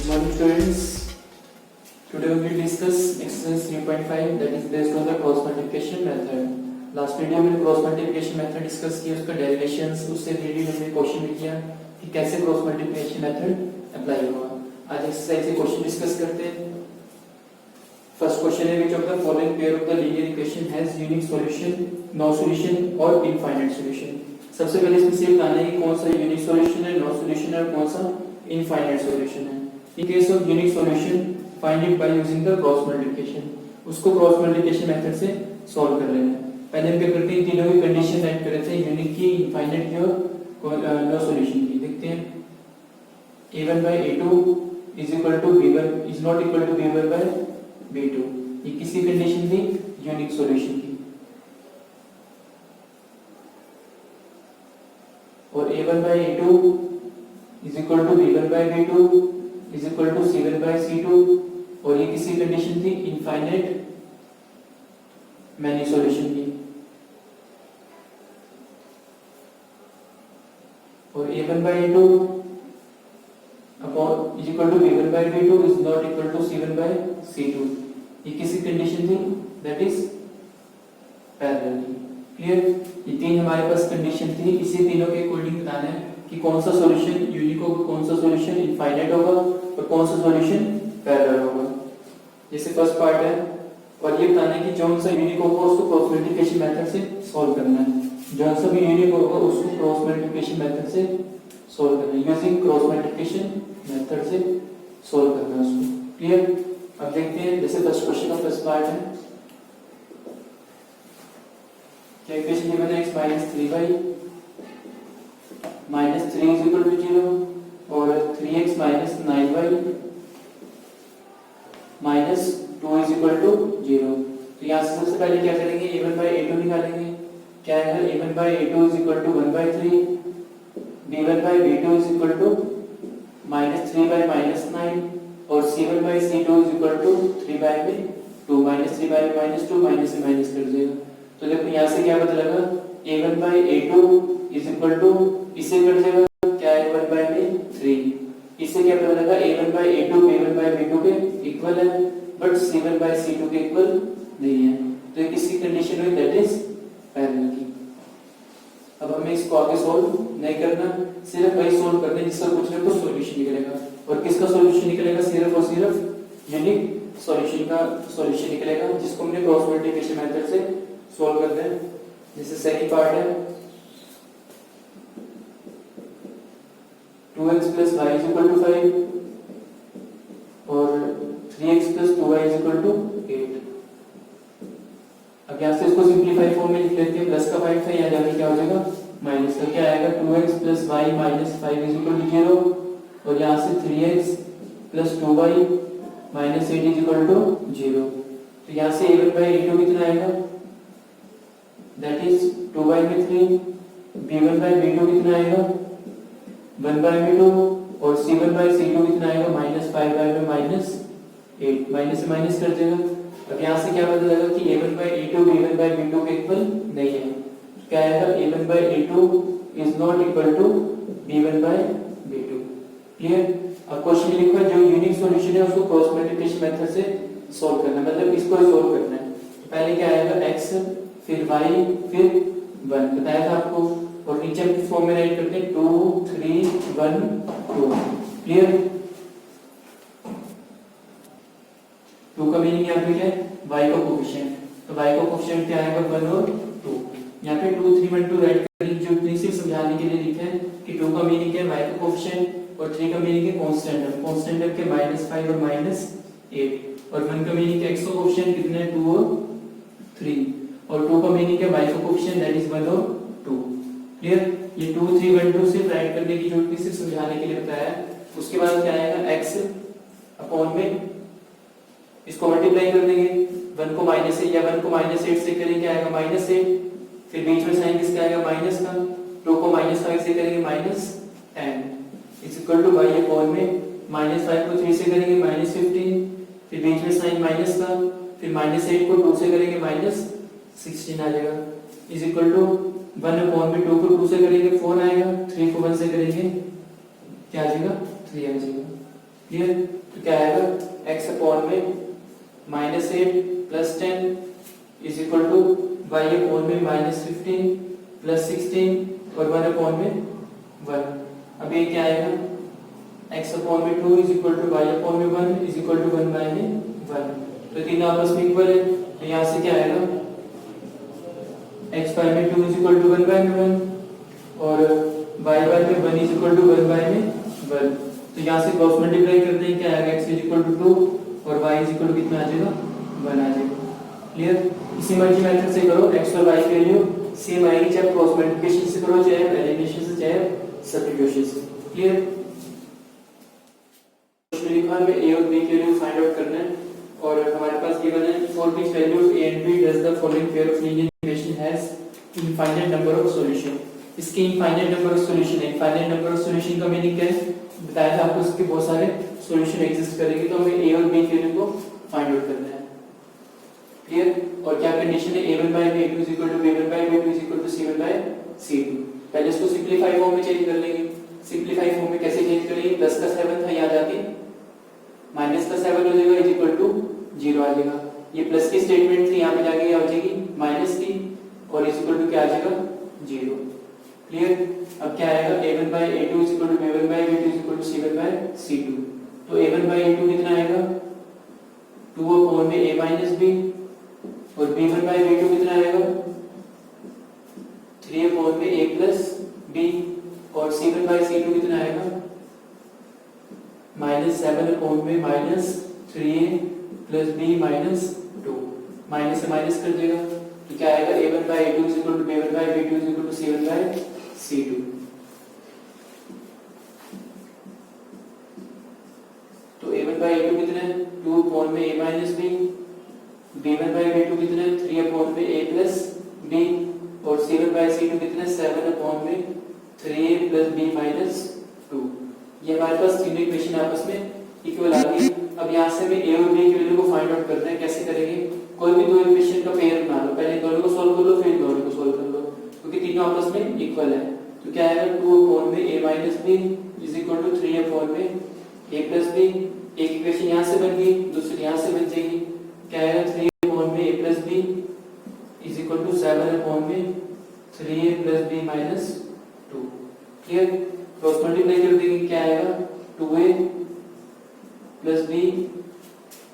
Good morning students. Today we will discuss exercise 3.5 that is based on the cross multiplication method. Last video में cross multiplication method discuss किया, उसका derivations, उससे related हमने question भी किया कि कैसे क्रॉस मल्टीप्लिकेशन मेथड अप्लाई होगा. आज एक्सरसाइज से क्वेश्चन डिस्कस करते हैं. फर्स्ट क्वेश्चन है which of the following pair of the linear equation has unique solution, no solution और infinite solution. सबसे पहले इसमें से बताना है कि कौन सा यूनिक सॉल्यूशन है, नो सॉल्यूशन है और कौन सा इनफाइनाइट सॉल्यूशन है. In case of unique solution, find it by using the cross multiplication. उसको क्रॉस मल्टीप्लिकेशन मेथड से सॉल्व कर लेना है. पहले हम क्या करते हैं, तीनों की कंडीशन सेट कर लेते हैं, यूनिक की, इनफाइनाइट की और नो सॉल्यूशन की. देखते हैं. a1 by a2 is equal to b1 is not equal to b1 by b2. ये किसी कंडीशन थी, यूनिक सॉल्यूशन की. और a1 by a2 is equal to b1 by b2 is equal to c1 by c2 और ये किसी condition थी, infinite many solution की. और a1 by a2 upon is equal to b1 by b2 is not equal to c1 by c2. ये किसी condition थी, that is parallel की. क्लियर. ये तीन हमारे पास कंडीशन थी. इसी तीनों के अकॉर्डिंग बताना है कि कौन सा सॉल्यूशन यूनिक होगा, कौन सा सॉल्यूशन इनफाइनाइट होगा और कौन सा सॉल्यूशन पैरेलल होगा. जैसे फर्स्ट पार्ट है और ये बताना है कि जो सा यूनिक होगा उसको क्रॉस मल्टीप्लिकेशन मेथड से सॉल्व करना है. जो सा भी यूनिक होगा उसको क्रॉस मल्टीप्लिकेशन मेथड से सॉल्व करना है. यूजिंग क्रॉस मल्टीप्लिकेशन मेथड से सॉल्व करना है उसको. क्लियर. अब देखते हैं. जैसे फर्स्ट क्वेश्चन का फर्स्ट पार्ट है, क्या इक्वेशन गिवन है, x minus 3y minus 3 is equal to 0 और 3x minus 9y minus 2 is equal to 0. तो यहाँ से सबसे पहले क्या करेंगे, a1 by a2 निकालेंगे. क्या है, a1 by a2 is equal to 1 by 3, b1 by b2 is equal to minus 3 by minus 9 और c1 by c2 is equal to 3 by 2. minus 3 by minus 2 minus से माइनस कर देगा. तो देखो यहाँ से क्या पता लगा, a1 by a2 is equal to, इससे कट जाएगा क्या है, 1 by 3. इससे क्या पता लगा, a1 by a2 b1 by b2 के इक्वल है बट c1 by c2 के इक्वल नहीं है. तो ये किसी कंडीशन में दैट इज पैरेलल की. अब हमें इसको आगे सॉल्व नहीं करना, सिर्फ वही सॉल्व करना है जिसका कुछ ना कुछ सॉल्यूशन निकलेगा. और किसका सॉल्यूशन निकलेगा, सिर्फ और सिर्फ यूनिक सॉल्यूशन का सॉल्यूशन निकलेगा जिसको हमने क्रॉस मल्टीप्लिकेशन मेथड से सॉल्व करते हैं. जैसे सेकंड पार्ट है 2x plus y is equal to 5 और 3x plus 2y is equal to 8. अब यहाँ से इसको सिंपलीफाई फॉर्म में लिख लेते हैं. प्लस का 5 था, यहाँ जाके क्या हो जाएगा, माइनस का. क्या आएगा, 2x plus y minus 5 is equal to 0 और यहाँ से 3x plus 2y minus 8 is equal to 0. तो यहाँ से a1 by a2 कितना आएगा, that is 2 by 3, b1 by b2 कितना आएगा 1 by b2 और c1 by c2 कितना आएगा minus 5 by minus 8. माइनस से माइनस कर देगा. अब यहाँ से क्या पता लगा कि a1 by a2 b1 by b2 के इक्वल नहीं है. क्या आएगा, a1 by a2 is not equal to b1 by b2. Clear. अब क्वेश्चन लिखा जो यूनिक सॉल्यूशन है उसको क्रॉस मल्टीप्लिकेशन मेथड से सॉल्व करना है, मतलब इसको सॉल्व करना है. पहले क्या आएगा, x फिर y फिर 1 बताया था आपको. और नीचे हम किस फॉर्म में राइट करते हैं, 2 3 1 2. क्लियर. 2 का मीनिंग यहाँ पे क्या है, y का कोफिशिएंट. तो y का कोफिशिएंट क्या आएगा, 1 और 2. यहाँ पे 2 3 1 2 राइट करेंगे. जो प्रिंसिपल समझाने के लिए लिखा है कि 2 का मीनिंग क्या है, y का कोफिशिएंट और 3 का मीनिंग है कांस्टेंट है. कांस्टेंट है के -5 और -8 और 1 का मीनिंग है x का कोफिशिएंट कितना है, 2 और 3 और 2 का मीनिंग है y का कोफिशिएंट दैट इज 1 और 2. क्लियर. ये 2 3 1 2 सिर्फ राइट करने की जरूरत नहीं, सिर्फ समझाने के लिए बताया है. उसके बाद क्या आएगा, x अपॉन में इसको मल्टीप्लाई कर देंगे. 1 को माइनस से या 1 को -8 से करेंगे, क्या आएगा -8. फिर बीच में साइन किसका आएगा, माइनस का. 2 को -5 से करेंगे -10 is equal to y upon में -5 को 3 से करेंगे -15. फिर बीच में साइन माइनस का. फिर -8 को 2 से करेंगे -16 आ जाएगा इज इक्वल टू 1 अपॉन में 2 को 2 से करेंगे 4 आएगा. 3 को 1 से करेंगे क्या आ जाएगा, 3 आ जाएगा. क्लियर? तो क्या आएगा x अपॉन में -8 plus 10 is equal to y upon में -15 प्लस 16 और 1 अपॉन में 1। अब ये क्या आएगा x अपॉन में 2 is equal to y upon में 1 इज इक्वल टू 1 बाय में 1। तो तीनों आपस में इक्वल है, तो यहाँ से क्या आएगा x बाय में 2 इज इक्वल टू 1 बाय में 1 और y बाय में 1 इज इक्वल टू 1 बाय में 1। तो यहाँ से क्रॉस मल्टीप्लाई करते हैं, क्या आएगा x इज इक्वल टू 2 और y इज इक्वल टू कितना आ जाएगा 1 आ जाएगा। क्लियर? इसी मर्जी मेथड से करो, x और y की वैल्यू सेम आएगी, चाहे क्रॉस मल्टीप्लिकेशन से करो, चाहे एलिमिनेशन से, चाहे सब्स्टिट्यूशन से। क्लियर? क्वेश्चन लिखा है a और b की वैल्यू फाइंड आउट करना है और हमारे पास गिवन है for which values a and b does the following pair of linear equation has infinite number of solution। इसके इनफाइनाइट नंबर ऑफ सॉल्यूशन है। इनफाइनाइट नंबर ऑफ सॉल्यूशन का meaning क्या है बताया था आपको, इसके बहुत सारे सॉल्यूशन एग्जिस्ट करेंगे, तो हमें a और b की वैल्यू को फाइंड आउट करना है। क्लियर? और क्या कंडीशन है a1 by b2 is equal to b1 by b2 is equal to c1 by c2। पहले इसको सिंपलीफाई फॉर्म में चेंज कर लेंगे। सिंपलीफाई फॉर्म में कैसे चेंज करेंगे, प्लस का 7 था, याद आके माइनस का 7 हो जाएगा इज इक्वल टू 0 आ जाएगा। ये प्लस की स्टेटमेंट थी, यहाँ पे जाके क्या हो जाएगी माइनस की और इज इक्वल टू क्या आ जाएगा 0। क्लियर? अब क्या आएगा a1 by a2 is equal to b1 by b2 is equal to c1 by c2। तो a1 by a2 कितना आएगा 2 अपॉन में a minus b और b1 by b2 कितना आएगा 3 अपॉन में a plus b और c1 by c2 कितना आएगा -7 अपॉन में -3a plus b minus 2। Minus से माइनस कर देगा तो क्या आएगा a1 by a2 is equal to b1 by b2 is equal to c1 by c2। तो a1 by a2 कितना है 2 अपॉन में a minus b, b1 by b2 कितना है 3 अपॉन में a plus b और c1 by c2 कितना है 7 अपॉन में 3a plus b minus 2। ये हमारे पास तीनों इक्वेशन आपस में इक्वल आ गई। अब यहाँ से हमें a और b की वैल्यू को फाइंड आउट करना है। कैसे करेंगे, कोई भी दो इक्वेशन का पेयर बना लो, पहले दोनों को सॉल्व कर लो फिर दोनों को सॉल्व कर लो, क्योंकि तीनों आपस में इक्वल है। तो क्या आएगा 2 अपॉन में a minus b is equal to 3 upon में a plus b। एक इक्वेशन यहाँ से बन गई, दूसरी यहाँ से बन जाएगी। क्या आएगा 3 अपॉन में a plus b is equal to 7 upon में 3a plus b minus 2। Clear? Cross multiply कर देंगे, क्या आएगा 2a plus b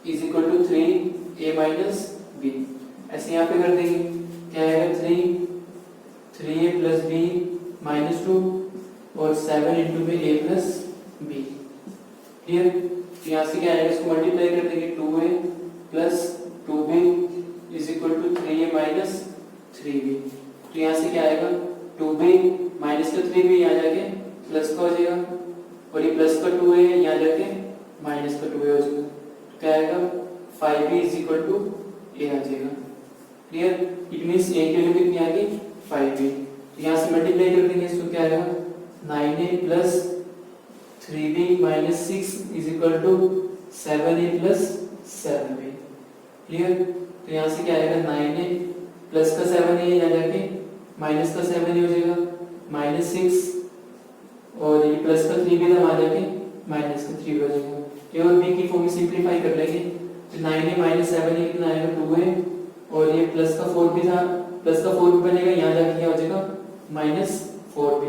is equal to 3a minus b। ऐसे यहाँ पे कर देंगे, क्या आएगा 3a plus b minus 2 और 7 इंटू में a plus b। क्लियर? तो यहाँ से क्या आएगा, इसको मल्टीप्लाई कर देंगे 2a plus 2b is equal to 3a minus 3b। तो यहाँ से क्या आएगा 2b माइनस का 3b यहाँ जाके प्लस का हो जाएगा और ये प्लस का 2a यहाँ जाके माइनस का 2a हो जाएगा। क्या आएगा 5b is equal to a आ जाएगा। क्लियर? इट मींस a की वैल्यू कितनी आ गई 5b। तो यहाँ से मल्टीप्लाई कर देंगे, इसको क्या आएगा 9a plus 3b minus 6 is equal to 7a plus 7b। Clear? तो यहाँ से क्या आएगा 9a प्लस का 7a यहाँ जाके माइनस का 7a हो जाएगा -6 और ये प्लस का 3b था वहां जाके माइनस का 3b हो जाएगा। a और b की फॉर्म में सिंपलीफाई कर लेंगे तो 9a minus 7a कितना आएगा 2a और ये प्लस का 4b था, प्लस का 4b बनेगा, यहाँ जाके क्या हो जाएगा -4b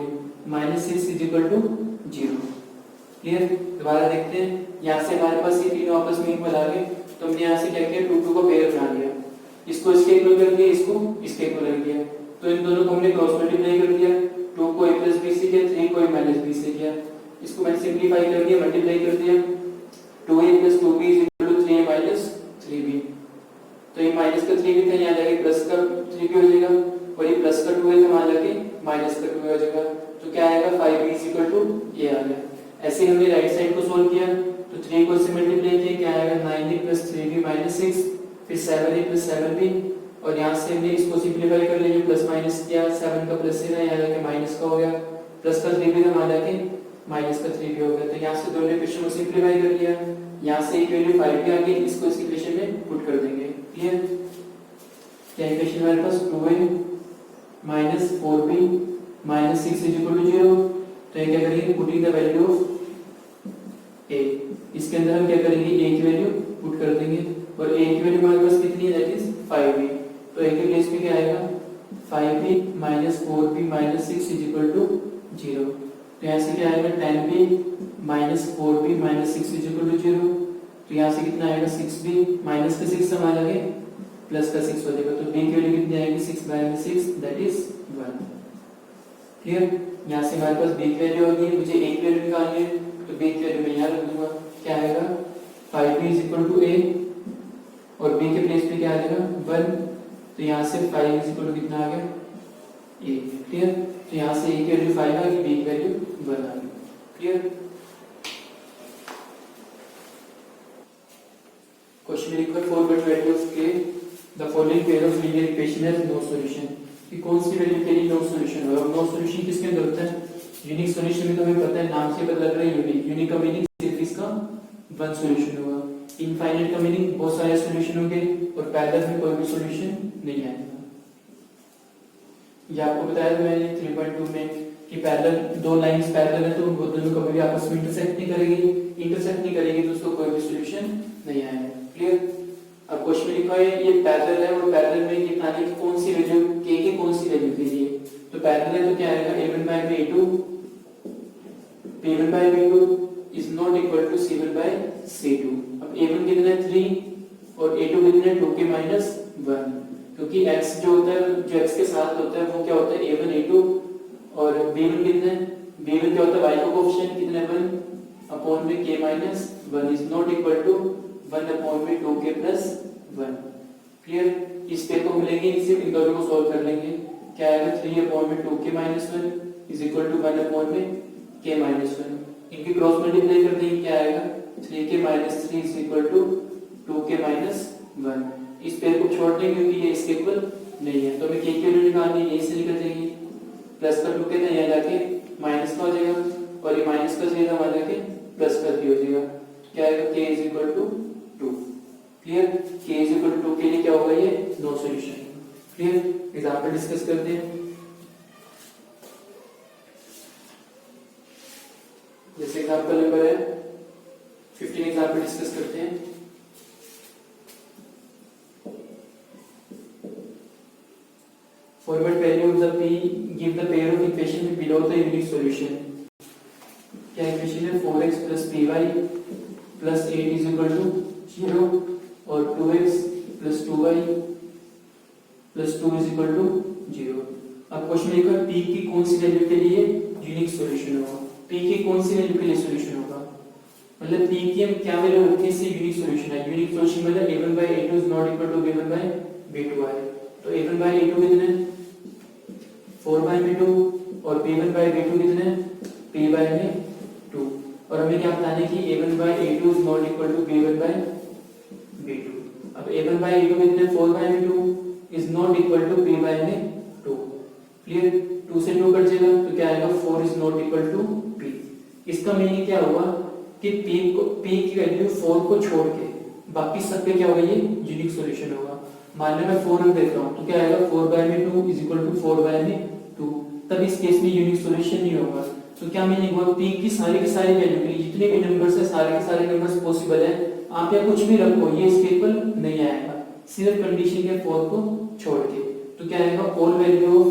-6 is equal to 0। Clear? दोबारा देखते हैं, यहाँ से हमारे पास ये तीनों आपस में इक्वल आ गए, तो हमने यहाँ से क्या किया 2 को पेयर बना लिया, इसको इसके इक्वल कर दिया, इसको इसके इक्वल कर दिया। तो इन दोनों को हमने क्रॉस मल्टीप्लाई कर दिया, 2 को a plus b से किया, 3 को a minus b से किया। इसको मैंने सिंपलीफाई कर दिया, मल्टीप्लाई कर दिया, 2a plus 2b is equal to 3a minus 3b। तो ये माइनस का 3b था, यहाँ जाके प्लस का 3b हो जाएगा और ये प्लस का 2a था, वहां जाके माइनस का 2a हो जाएगा। तो क्या आएगा 5b is equal to a आ गया। ऐसे हमने राइट साइड को सोल्व किया, तो 3 को इससे मल्टीप्लाई किया, क्या आएगा 9a plus 3b minus 6 फिर 7a plus 7b और यहाँ से हमने इसको सिंपलीफाई कर लिया, प्लस माइनस किया, 7 का प्लस है, यहाँ जाके माइनस का हो गया, प्लस का 3b था, वहां जाके माइनस का 3b हो गया। तो यहाँ से दोनों इक्वेशन को सिंपलीफाई कर लिया, यहाँ से एक वैल्यू 5b आ गई, इसको इस इक्वेशन में पुट कर देंगे। क्लियर? क्या इक्वेशन हमारे पास 2a minus 4b minus 6 is equal to 0। तो ये क्या करेंगे, putting the value of a। इसके अंदर हम क्या करेंगे, a की वैल्यू पुट कर देंगे और a की वैल्यू हमारे पास कितनी है, दैट इज 5b। तो a के प्लेस पे क्या आएगा, 5b minus 4b minus 6 is equal to 0। तो यहाँ से क्या आएगा, 10b minus 4b minus 6 is equal to 0। तो यहाँ से कितना आएगा, 6b माइनस का 6 हम आ जाएंगे, प्लस का 6 हो जाएगा। तो b की वैल्यू कितनी आएगी, 6 माइनस 6 दैट इज 1। क्लियर। यहाँ से हमारे पास b की वैल्यू होगी, मुझे a की वैल्यू निकालनी है, तो b की वैल्यू मैं यहाँ रख दूंगा। क्या आएगा, 5b is equal to a और b के प्लेस पे क्या आ जाएगा 1। तो यहाँ से 5 इज इक्वल टू कितना आ गया, a। क्लियर। तो यहाँ से a की वैल्यू 5 आ गई, b की वैल्यू 1 आ गई। क्लियर। क्वेश्चन में लिखा है for what value of k the following pair of linear equation has no solution. कि कौन सी वैल्यू के लिए नो सॉल्यूशन होगा। नो सॉल्यूशन किसके अंदर होता है, यूनिक सॉल्यूशन में। तो हमें पता है, नाम से पता लग रहा है यूनिक। यूनिक का मीनिंग सिर्फ इसका वन सॉल्यूशन होगा। इनफाइनाइट का मीनिंग बहुत सारे सॉल्यूशन होंगे और पैरेलल में कोई भी सॉल्यूशन नहीं आएगा। ये आपको बताया था मैंने 3.2 में कि पैरेलल, दो लाइंस पैरेलल है तो वो दोनों कभी भी आपस में इंटरसेक्ट नहीं करेगी तो उसको कोई भी सॉल्यूशन नहीं आएगा। क्लियर। अब क्वेश्चन में लिखा है ये पैरेलल है और पैरेलल में ये बताने की कौन सी वैल्यू k की कौन सी वैल्यू के लिए। तो पैरेलल है तो क्या आएगा, a1 by a2 p1 by p2 is not equal to c1 by c2। अब a1 कितना है 3 और a2 कितना है 2k minus 1। क्योंकि x जो होता है, जो x के साथ होता है वो क्या होता है a1 a2 और b1 कितना है, b1 क्या होता है y का कोएफिशिएंट कितना है 1 अपॉन में k minus 1 is not equal to 1 upon में 2k plus 1। क्लियर। इस पे को मिलेंगे, इसे इन दोनों को सॉल्व कर लेंगे। क्या आएगा, 3 अपॉन में 2k minus 1 is equal to 1 upon में k minus 1। इनकी क्रॉस मल्टीप्लाई कर देंगे, क्या आएगा 3k minus 3 is equal to 2k minus 1। इस पेयर को छोड़ देंगे क्योंकि ये इसके इक्वल नहीं है। तो हमें k की वैल्यू निकालनी है, यहीं से निकल जाएगी। प्लस का 2k था, यहाँ जाके माइनस का हो जाएगा और ये माइनस का 3 था, वहां जाके प्लस का 3 हो जाएगा। क्या आएगा, k is equal to 2। Clear. k is equal to 2 के लिए क्या होगा, ये no solution. Clear. Example discuss करते हैं। जैसे एग्जांपल नंबर है 15, एग्जांपल डिस्कस करते हैं। For what value of the p give the pair of equation below the unique solution. क्या इक्वेशन है, 4x plus py plus 8 is equal to 0 और 2x plus 2y plus 2 is equal to 0। अब question लिखा है p की कौन सी value के लिए यूनिक सॉल्यूशन होगा। p की कौन सी वैल्यू के लिए सॉल्यूशन होगा, मतलब p की हम क्या वैल्यू रखने से यूनिक सॉल्यूशन है। यूनिक सॉल्यूशन मतलब a1 by a2 is not equal to b1 by b2 है। तो a1 by a2 कितने हैं 4 by b2 और b1 by b2 कितने हैं p by में 2। और हमें क्या बताना है कि a1 by a2 is not equal to b1 by b2। अब a1 by a2 कितने 4 by b2 is not equal to p by में 2। क्लियर। 2 से 2 कट जाएगा तो क्या आएगा 4 is not equal to p। इसका मीनिंग क्या हुआ कि p की वैल्यू 4 को छोड़ के बाकी सब पे क्या होगा, ये यूनिक सॉल्यूशन होगा। मान लो मैं 4 रख देता हूं तो क्या आएगा 4 by में 2 is equal to 4 by में 2। तब इस केस में यूनिक सॉल्यूशन नहीं होगा। तो क्या मीनिंग हुआ, p की सारी वैल्यू के लिए जितने भी नंबर्स है सारे के सारे नंबर्स पॉसिबल है, आप या कुछ भी रखो ये इसके इक्वल नहीं आएगा, सिर्फ कंडीशन के 4 को छोड़ के। तो क्या आएगा, ऑल वैल्यू ऑफ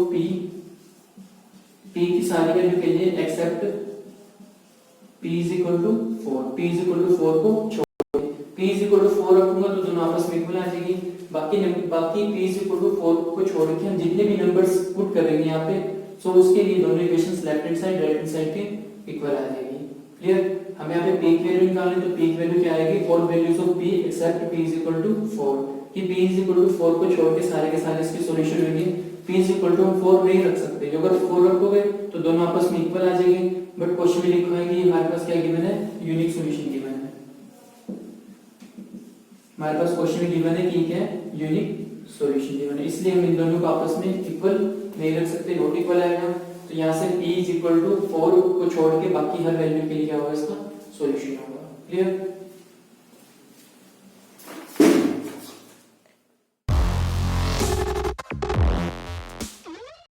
p की सारी वैल्यू के लिए accept p is equal to 4, p is equal to 4 को छोड़ के। p is equal to 4 रखूंगा तो दोनों आपस में इक्वल आ जाएगी। बाकी p is equal to 4 को छोड़ के हम जितने भी नंबर्स पुट करेंगे यहाँ पे, सो उसके लिए दोनों equations left hand side right hand side के इक्वल आ जाएगी। क्लियर। हमें यहाँ पे p की वैल्यू निकालनी है तो p की वैल्यू क्या आएगी, all values of p except p is equal to 4। कि p is equal to 4 को छोड़ के सारे इसके सॉल्यूशन होंगे। p is equal to 4 नहीं रख सकते, अगर 4 रखोगे तो दोनों आपस में इक्वल आ जाएंगे। बट क्वेश्चन में लिखा है कि हमारे पास क्या गिवन है, यूनिक सॉल्यूशन गिवन है। हमारे पास क्वेश्चन में गिवन है कि क्या है, यूनिक सॉल्यूशन गिवन है, इसलिए हम इन दोनों को आपस में इक्वल नहीं रख सकते, नॉट इक्वल आएगा। तो यहाँ से p is equal to 4 को छोड़ के बाकी हर वैल्यू के लिए क्या होगा, इसका सॉल्यूशन होगा। क्लियर।